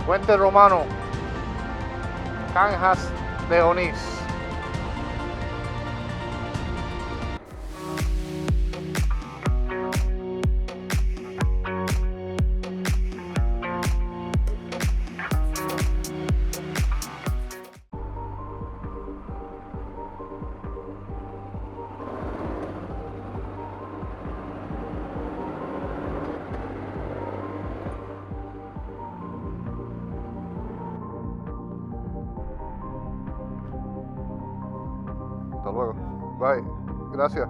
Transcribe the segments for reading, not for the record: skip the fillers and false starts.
Puente Romano, Cangas de Onis. Hasta luego. Bye. Gracias.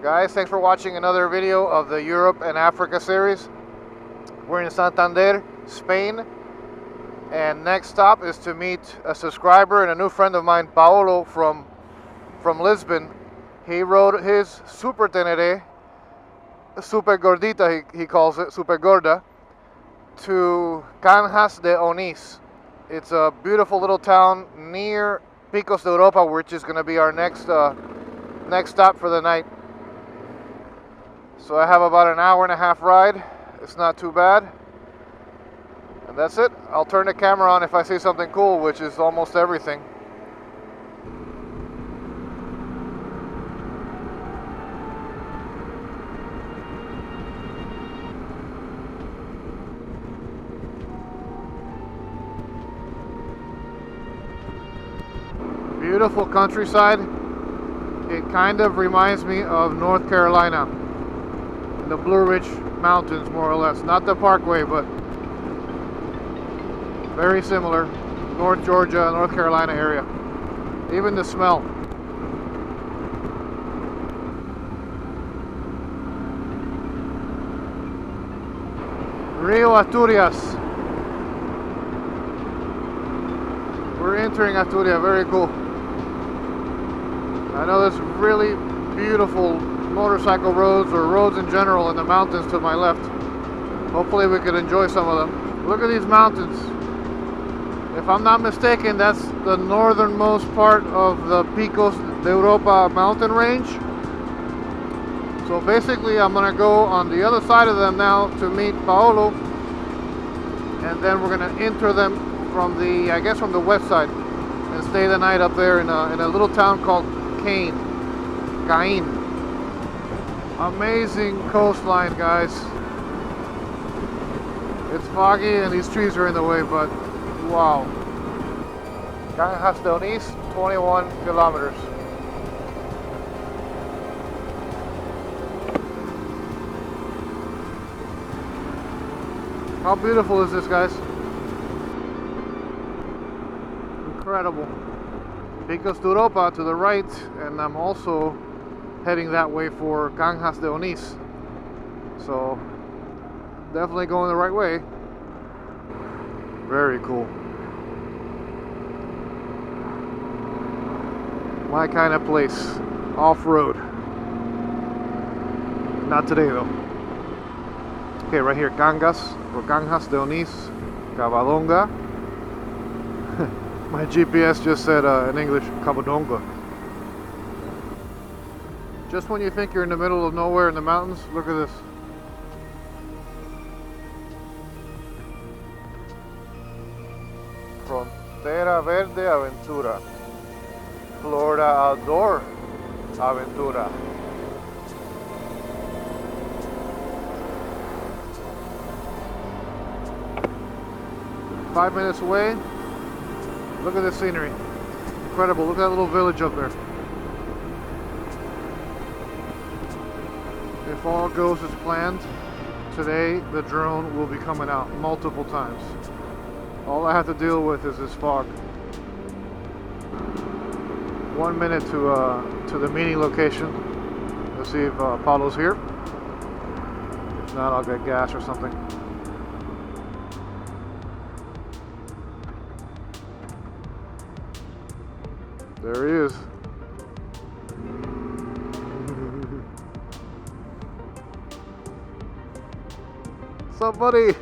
Guys, thanks for watching another video of the Europe and Africa series. We're in Santander, Spain. And next stop is to meet a subscriber and a new friend of mine, Paolo from Lisbon. He rode his Super Tenere, Super Gordita he calls it, Super Gorda, to Cangas de Onis. It's a beautiful little town near Picos de Europa, which is going to be our next stop for the night. So I have about an hour and a half ride. It's not too bad. And that's it. I'll turn the camera on if I see something cool, which is almost everything. Beautiful countryside. It kind of reminds me of North Carolina, the Blue Ridge Mountains, more or less. Not the Parkway, but very similar. North Georgia, North Carolina area. Even the smell. Rio Asturias. We're entering Asturias, very cool. I know there's really beautiful motorcycle roads, or roads in general, in the mountains to my left. Hopefully we could enjoy some of them. Look at these mountains. If I'm not mistaken, that's the northernmost part of the Picos de Europa mountain range. So basically I'm gonna go on the other side of them now to meet Paolo, and then we're gonna enter them from the, I guess from the west side, and stay the night up there in a little town called Cain. Amazing coastline, guys. It's foggy and these trees are in the way, but wow. Cangas de Onis, 21 kilometers. How beautiful is this, guys? Incredible. Picos de Europa to the right, and I'm also heading that way for Cangas de Onis. So definitely going the right way. Very cool. My kind of place. Off-road. Not today though. Okay, right here, Cangas, or Cangas de Onis, Cavadonga. My GPS just said in English, Cavadonga. Just when you think you're in the middle of nowhere in the mountains, look at this. Frontera Verde Aventura. Florida Outdoor Aventura. Five minutes away. Look at this scenery. Incredible. Look at that little village up there. If all goes as planned, today the drone will be coming out multiple times. All I have to deal with is this fog. 1 minute to the meeting location. Let's see if Paolo's here. If not, I'll get gas or something. There he is. What's up, buddy?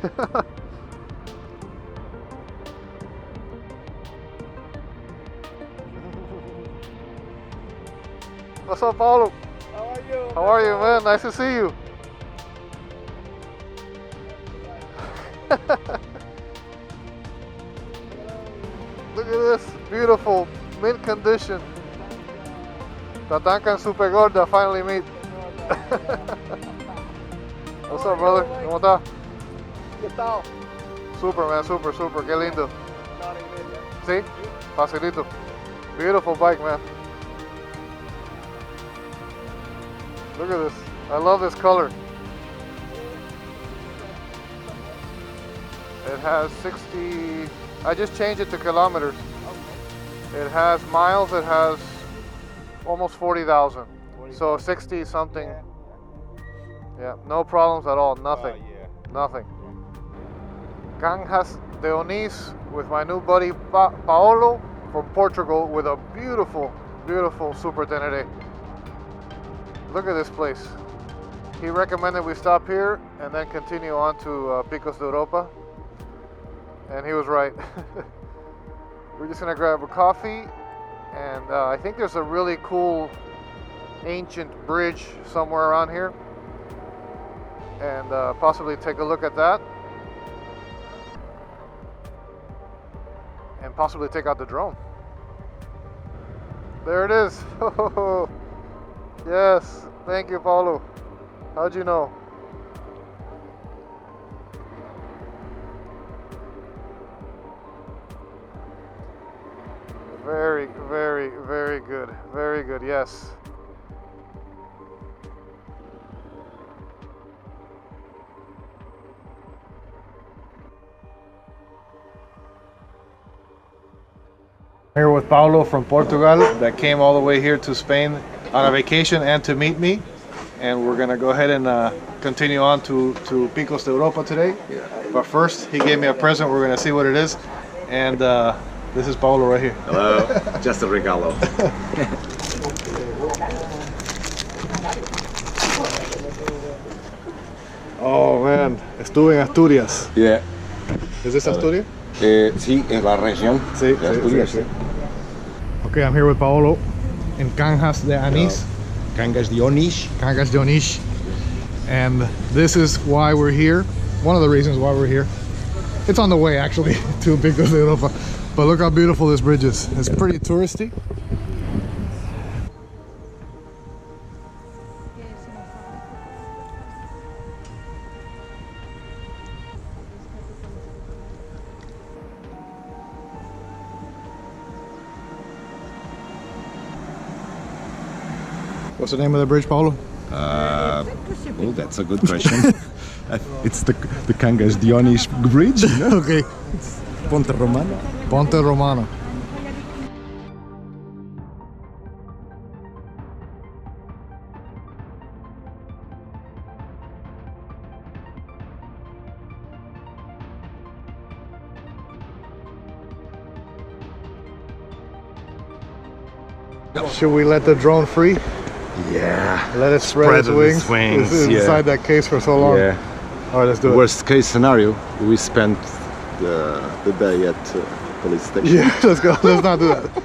What's up, Paolo? How are you? How are you, man? Nice to see you. Look at this, beautiful, mint condition. Tatanka and Super Gorda finally meet. What's up, brother? ¿Cómo está? ¿Qué tal? Super, man, super, super. Qué lindo. Not even, ¿Sí? Facilito. Beautiful bike, man. Look at this. I love this color. It has 60, I just changed it to kilometers. It has miles, it has almost 40,000. So 60 something. Yeah, no problems at all, nothing. Nothing. Cangas de Onis with my new buddy Paolo from Portugal with a beautiful, beautiful Super Tenere. Look at this place. He recommended we stop here and then continue on to Picos de Europa. And he was right. We're just gonna grab a coffee, and I think there's a really cool ancient bridge somewhere around here, and possibly take a look at that, and possibly take out the drone. There it is. Yes, thank you, Paolo. How'd you know? Very, very, very good. Very good, yes. Here with Paolo from Portugal that came all the way here to Spain on a vacation and to meet me. And we're gonna go ahead and continue on to Picos de Europa today. Yeah. But first, he gave me a present. We're gonna see what it is. And this is Paolo right here. Hello, just a regalo. Oh man, estuve en Asturias. Yeah. Is this Asturias? Sí, en la región Sí, de Asturias. sí. Okay, I'm here with Paolo in Cangas de Onis. Cangas de Onis. Cangas de Onis. And this is why we're here. One of the reasons why we're here. It's on the way actually to Picos de Europa. But look how beautiful this bridge is. It's pretty touristy. What's the name of the bridge, Paolo? Oh, that's a good question. It's the Cangas de Onis bridge. You know? Okay. Ponte Romano. Ponte Romano. Should we let the drone free? Yeah. Let it spread its wings. It's inside that case for so long. Yeah. All right, let's do it. Worst case scenario, we spent the day at police station. Yeah, let's go. Let's not do that.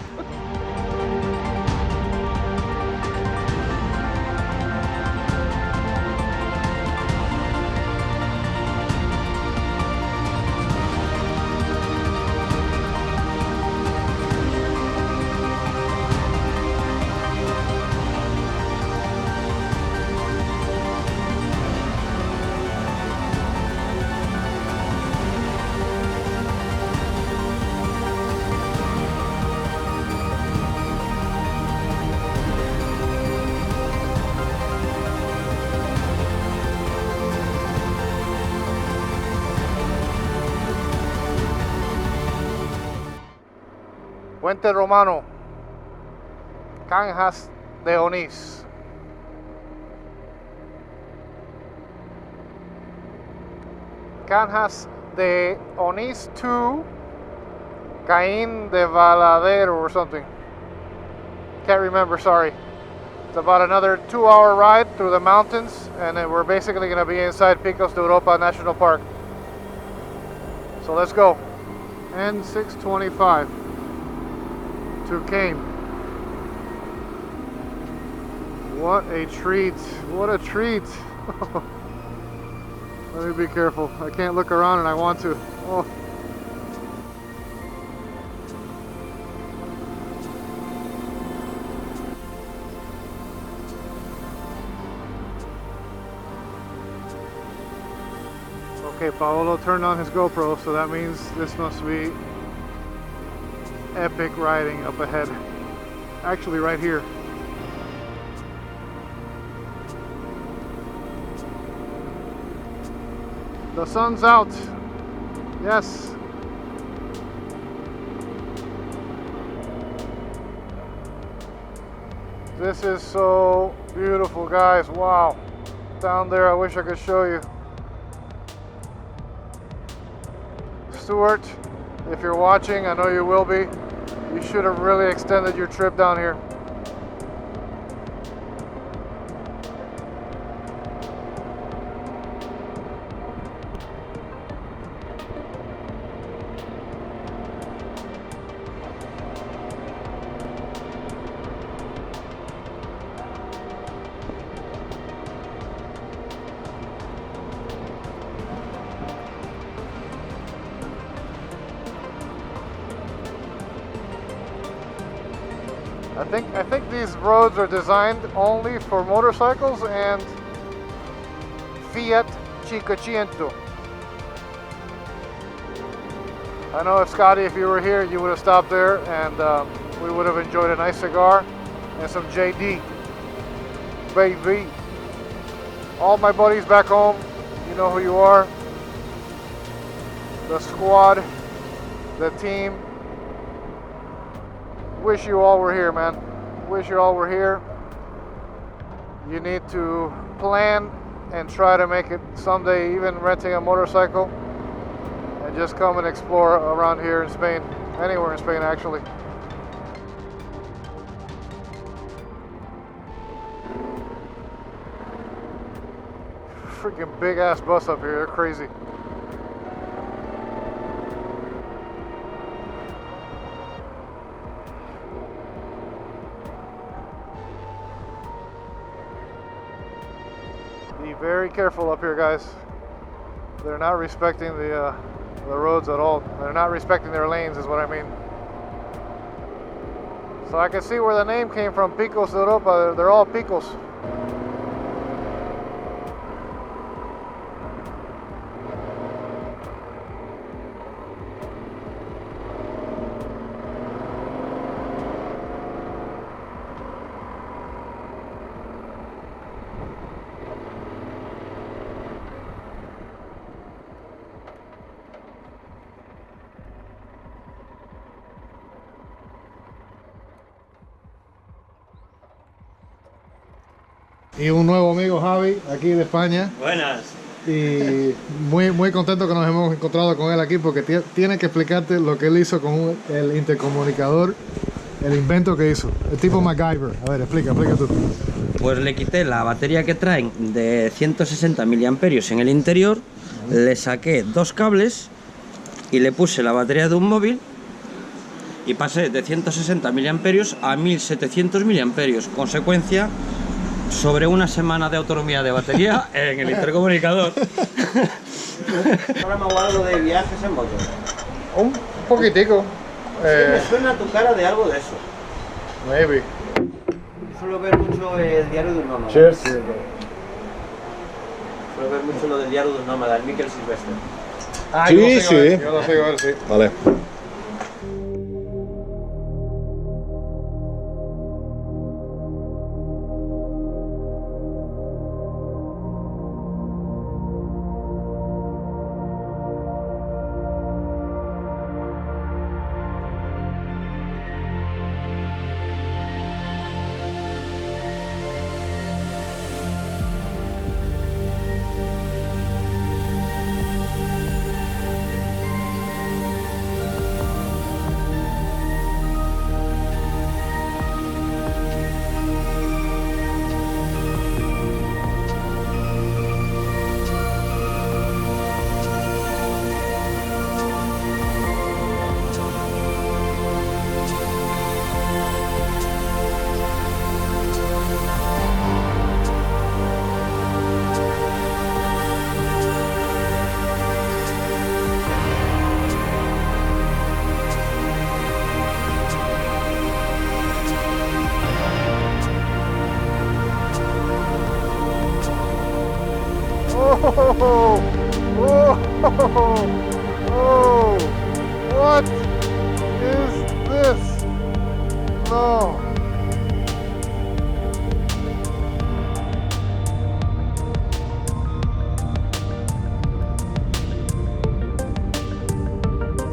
Puente Romano, Cangas de Onis. Cangas de Onis to Caín de Valadero or something. Can't remember, sorry. It's about another 2-hour ride through the mountains, and then we're basically going to be inside Picos de Europa National Park. So let's go. N625 to Cane. What a treat. What a treat. Let me be careful. I can't look around and I want to. Oh. Okay, Paolo turned on his GoPro, so that means this must be epic riding up ahead. Actually, right here. The sun's out. Yes. This is so beautiful, guys. Wow. Down there, I wish I could show you. Stuart, if you're watching, I know you will be, you should have really extended your trip down here. I think these roads are designed only for motorcycles and Fiat 500. I know if Scotty, if you were here, you would have stopped there and we would have enjoyed a nice cigar and some JD. Baby. All my buddies back home, you know who you are. The squad, the team. Wish you all were here, man. Wish you all were here. You need to plan and try to make it someday, even renting a motorcycle, and just come and explore around here in Spain, anywhere in Spain actually. Freaking big ass bus up here, they're crazy. Be very careful up here, guys. They're not respecting the roads at all. They're not respecting their lanes is what I mean. So I can see where the name came from, Picos de Europa. They're all Picos. Y un nuevo amigo, Javi, aquí de España. Buenas. Y muy contento que nos hemos encontrado con él aquí porque tiene que explicarte lo que él hizo con el intercomunicador, el invento que hizo. El tipo MacGyver. A ver, explica tú. Pues le quité la batería que traen de 160 miliamperios en el interior, le saqué 2 cables y le puse la batería de un móvil y pasé de 160 miliamperios a 1700 miliamperios. Consecuencia, sobre una semana de autonomía de batería en el intercomunicador. ¿Programa o algo de viajes en moto? Un poquitico. Me suena tu cara de algo de eso. Maybe. Suelo ver mucho el diario de un nómada. Cheers. Suelo ver mucho lo del diario de un nómada, el Miquel Silvestre. Ah, Sí, yo lo sigo a él, sí. Vale. Oh, oh, oh, what?